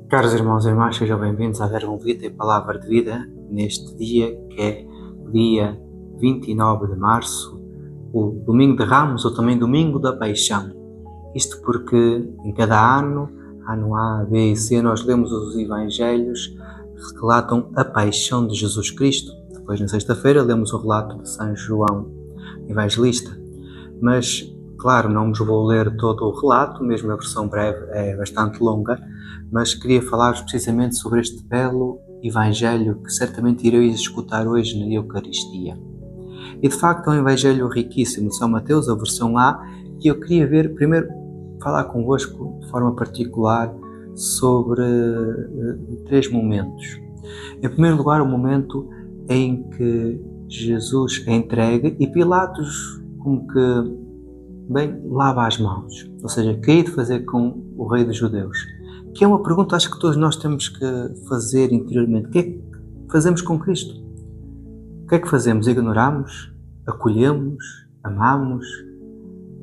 Caros irmãos e irmãs, sejam bem-vindos à Verbo Vita e Palavra de Vida neste dia que é o dia 29 de março, o Domingo de Ramos ou também Domingo da Paixão. Isto porque em cada ano A, B e C, nós lemos os Evangelhos que relatam a paixão de Jesus Cristo. Depois, na sexta-feira, lemos o relato de São João Evangelista. Mas, claro, não vos vou ler todo o relato, mesmo a versão breve é bastante longa, mas queria falar precisamente sobre este belo Evangelho que certamente ireis escutar hoje na Eucaristia. E de facto é um Evangelho riquíssimo de São Mateus, a versão A, e eu queria primeiro falar convosco de forma particular sobre três momentos. Em primeiro lugar, o momento em que Jesus é entregue e Pilatos como que lava as mãos, ou seja, o que hei de fazer com o rei dos judeus? Que é uma pergunta, acho que todos nós temos que fazer interiormente. O que é que fazemos com Cristo? O que é que fazemos? Ignoramos? Acolhemos? Amamos?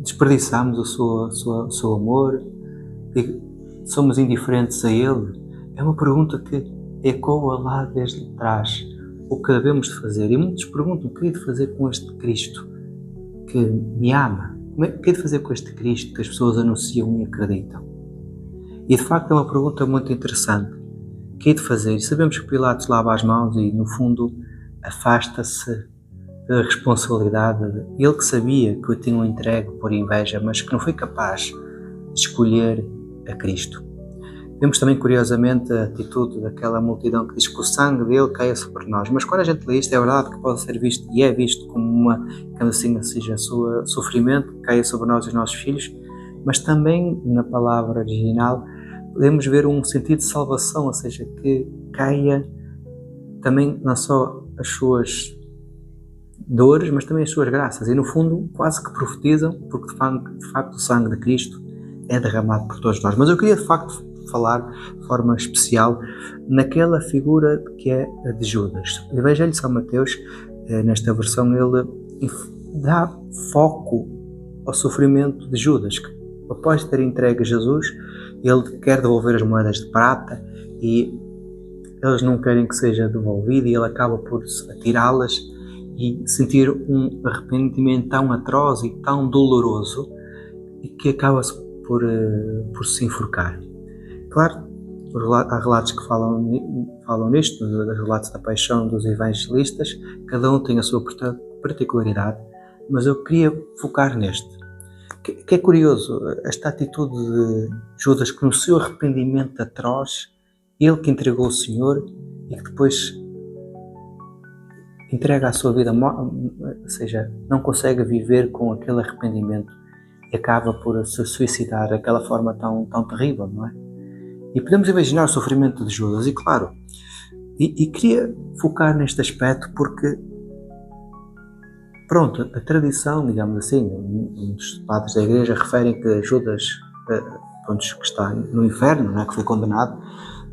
Desperdiçamos o seu amor? Somos indiferentes a Ele? É uma pergunta que ecoa lá desde trás. O que devemos de fazer? E muitos perguntam, o que hei de fazer com este Cristo que me ama? O que hei de fazer com este Cristo que as pessoas anunciam e acreditam? E de facto é uma pergunta muito interessante. O que hei de fazer? E sabemos que Pilatos lava as mãos e no fundo afasta-se da responsabilidade. Ele que sabia que o tinham entregue por inveja, mas que não foi capaz de escolher a Cristo. Vemos também curiosamente a atitude daquela multidão que diz que o sangue dele caia sobre nós, mas quando a gente lê isto é verdade que pode ser visto e é visto como uma, assim seja, seu sofrimento que caia sobre nós e os nossos filhos, mas também na palavra original podemos ver um sentido de salvação, ou seja, que caia também não só as suas dores, mas também as suas graças, e no fundo quase que profetizam, porque de facto o sangue de Cristo é derramado por todos nós. Mas eu queria de facto falar de forma especial naquela figura que é a de Judas. O Evangelho de São Mateus, nesta versão, ele dá foco ao sofrimento de Judas, que após ter entregue a Jesus, ele quer devolver as moedas de prata e eles não querem que seja devolvido e ele acaba por atirá-las e sentir um arrependimento tão atroz e tão doloroso e que acaba-se por se enforcar. Claro, há relatos que falam nisto, os relatos da paixão dos evangelistas, cada um tem a sua particularidade, mas eu queria focar neste. Que é curioso, esta atitude de Judas, que no seu arrependimento atroz, ele que entregou o Senhor e que depois entrega a sua vida, ou seja, não consegue viver com aquele arrependimento e acaba por se suicidar daquela forma tão terrível, não é? E podemos imaginar o sofrimento de Judas, e claro, e queria focar neste aspecto porque, pronto, a tradição, digamos assim, os padres da Igreja referem que Judas, que está no inferno, não é, que foi condenado.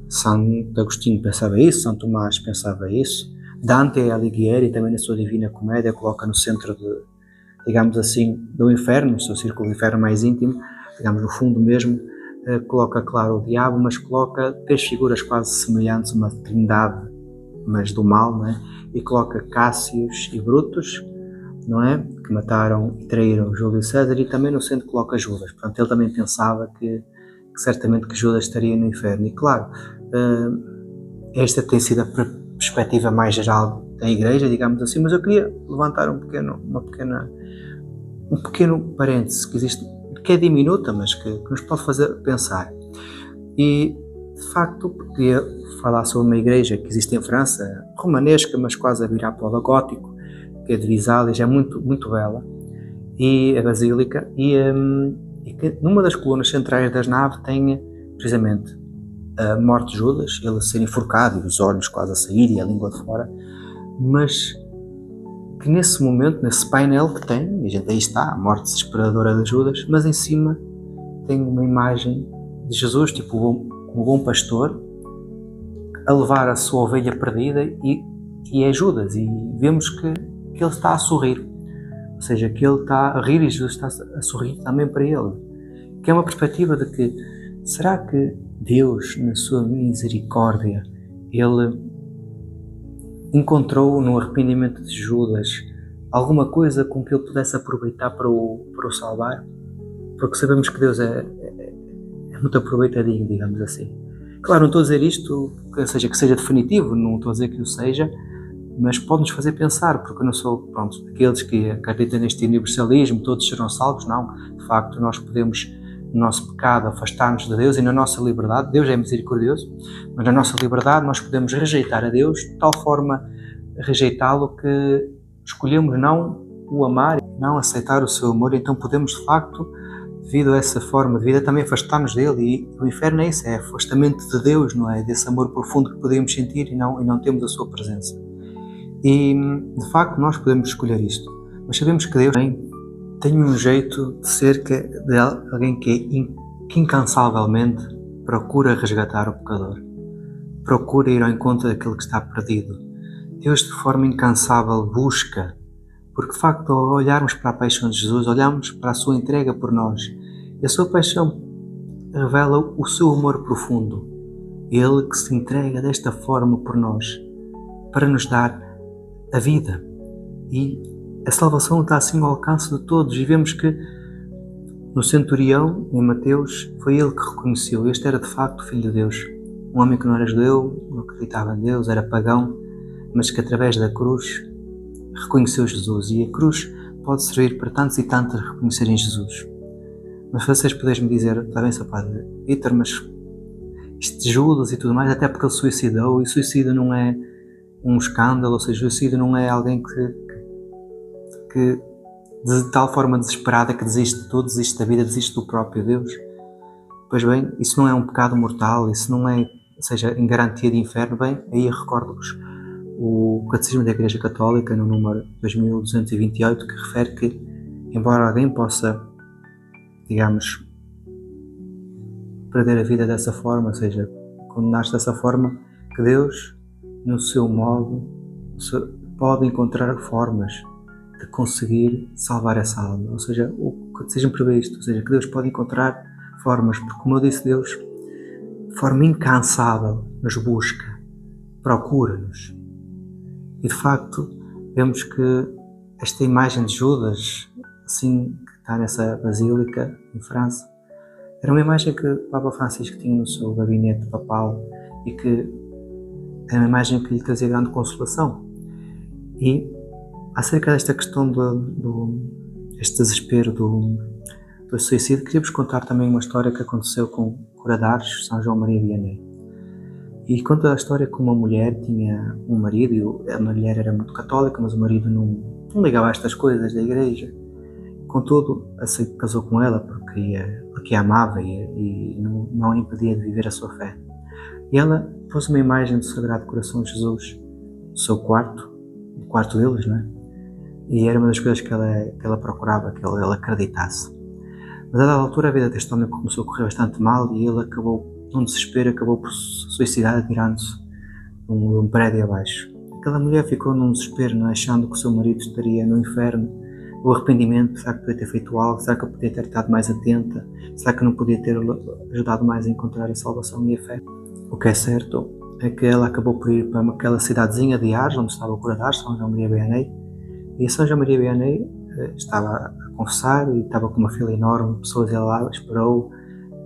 Santo Agostinho pensava isso, São Tomás pensava isso, Dante Alighieri também na sua Divina Comédia coloca no centro digamos assim, do inferno, o seu círculo de inferno mais íntimo, digamos no fundo mesmo, coloca claro o diabo, mas coloca três figuras quase semelhantes, uma trindade, mas do mal, não é? E coloca Cássius e Brutus, não é? Que mataram e traíram Júlio César, e também no centro coloca Judas. Portanto, ele também pensava que certamente que Judas estaria no inferno. E claro, esta tem sido a perspectiva mais geral da Igreja, digamos assim, mas eu queria levantar um pequeno parêntese que existe, que é diminuta, mas que nos pode fazer pensar. E, de facto, queria falar sobre uma igreja que existe em França, romanesca, mas quase a virar para o gótico, que é de Visales, é muito, muito bela, e a basílica, e que numa das colunas centrais das naves tem precisamente a morte de Judas, ele a ser enforcado e os olhos quase a sair e a língua de fora, mas que nesse momento, nesse painel que tem, e a gente aí está, a morte desesperadora de Judas, mas em cima tem uma imagem de Jesus, tipo um bom pastor, a levar a sua ovelha perdida, e é Judas, e vemos que ele está a sorrir, ou seja, que ele está a rir e Jesus está a sorrir também para ele, que é uma perspectiva de que Será que Deus, na sua misericórdia, Ele encontrou no arrependimento de Judas alguma coisa com que Ele pudesse aproveitar para o salvar? Porque sabemos que Deus é muito aproveitadinho, digamos assim. Claro, não estou a dizer isto que seja definitivo, não estou a dizer que o seja, mas pode-nos fazer pensar, porque eu não sou, daqueles que acreditam neste universalismo, todos serão salvos, não. De facto, nós podemos, no nosso pecado, afastar-nos de Deus e na nossa liberdade, Deus é misericordioso, mas na nossa liberdade nós podemos rejeitar a Deus, de tal forma rejeitá-lo que escolhemos não o amar, não aceitar o seu amor, então podemos, de facto, devido a essa forma de vida, também afastar-nos dele, e o inferno é isso, é afastamento de Deus, não é? Desse amor profundo que podemos sentir e não temos a sua presença. E, de facto, nós podemos escolher isto, mas sabemos que Deus tem um jeito de ser de alguém que incansavelmente procura resgatar o pecador, procura ir ao encontro daquele que está perdido. Deus, de forma incansável, busca, porque de facto, ao olharmos para a paixão de Jesus, olhamos para a sua entrega por nós, e a sua paixão revela o seu amor profundo. Ele que se entrega desta forma por nós, para nos dar a vida. E a salvação está assim ao alcance de todos, e vemos que no centurião, em Mateus, foi ele que reconheceu, este era de facto o Filho de Deus, um homem que não era judeu, não acreditava em Deus, era pagão, mas que através da cruz reconheceu Jesus, e a cruz pode servir para tantos e tantos reconhecerem Jesus. Mas vocês podem me dizer, está bem, seu padre Vítor, mas isto de Judas e tudo mais, até porque ele suicidou, e suicídio não é um escândalo, ou seja, suicídio não é alguém que de tal forma desesperada que desiste de tudo, desiste da vida, desiste do próprio Deus. Pois bem, isso não é um pecado mortal, isso não é, em garantia de inferno. Bem, aí recordo-vos o Catecismo da Igreja Católica, no número 2228, que refere que, embora alguém possa, digamos, perder a vida dessa forma, ou seja, condenar-se dessa forma, que Deus, no seu modo, pode encontrar formas de conseguir salvar essa alma. Ou seja, o Catecismo prevê isto, ou seja, que Deus pode encontrar formas, porque, como eu disse, Deus, de forma incansável, nos busca, procura-nos. E, de facto, vemos que esta imagem de Judas, assim, que está nessa basílica em França, era uma imagem que o Papa Francisco tinha no seu gabinete papal e que era uma imagem que lhe trazia grande consolação. E acerca desta questão este desespero do suicídio, queria-vos contar também uma história que aconteceu com Coradares, São João Maria Vianney. E conta a história que uma mulher tinha um marido, e a mulher era muito católica, mas o marido não ligava a estas coisas da igreja. Contudo, casou com ela porque a amava e não a impedia de viver a sua fé. E ela pôs uma imagem do Sagrado Coração de Jesus no seu quarto, no quarto deles, não é? E era uma das coisas que ela procurava, que ela acreditasse. Mas a dada altura a vida deste homem começou a correr bastante mal e ele num desespero, acabou por se suicidar atirando-se de um prédio abaixo. Aquela mulher ficou num desespero, não é? Achando que o seu marido estaria no inferno. O arrependimento, será que podia ter feito algo? Será que eu podia ter estado mais atenta? Será que não podia ter ajudado mais a encontrar a salvação e a fé? O que é certo é que ela acabou por ir para aquela cidadezinha de Ars, onde estava o Coradares, São João Maria Vianney. E São João Maria Vianney estava a confessar e estava com uma fila enorme de pessoas, ela lá esperou,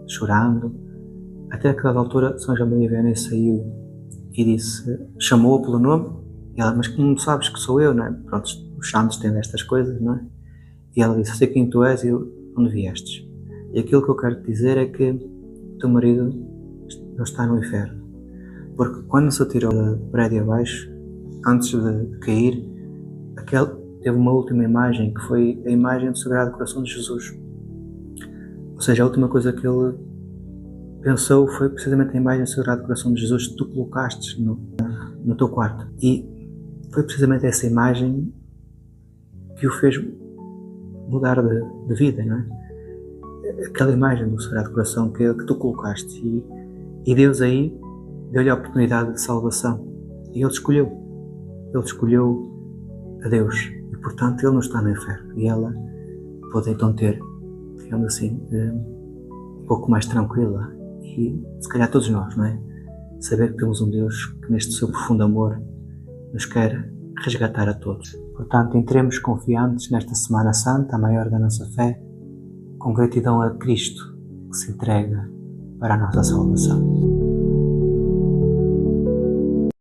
chorando. Até que, a dada altura, São João Maria Vianney saiu e disse, chamou-a pelo nome, e ela, mas não sabes que sou eu, não é? Pronto, os santos têm destas coisas, não é? E ela disse, sei quem tu és e onde viestes. E aquilo que eu quero te dizer é que o teu marido não está no inferno. Porque quando se atirou do prédio abaixo, antes de cair, teve uma última imagem, que foi a imagem do Sagrado Coração de Jesus. Ou seja, a última coisa que ele pensou foi precisamente a imagem do Sagrado Coração de Jesus que tu colocaste no teu quarto. E foi precisamente essa imagem que o fez mudar de vida, não é? Aquela imagem do Sagrado Coração que tu colocaste. E Deus aí deu-lhe a oportunidade de salvação. E ele escolheu a Deus. E, portanto, ele não está no inferno. E ela pode então ter, digamos assim, um pouco mais tranquila e se calhar todos nós, não é? Saber que temos um Deus que neste seu profundo amor nos quer resgatar a todos. Portanto, entremos confiantes nesta Semana Santa, a maior da nossa fé, com gratidão a Cristo que se entrega para a nossa salvação.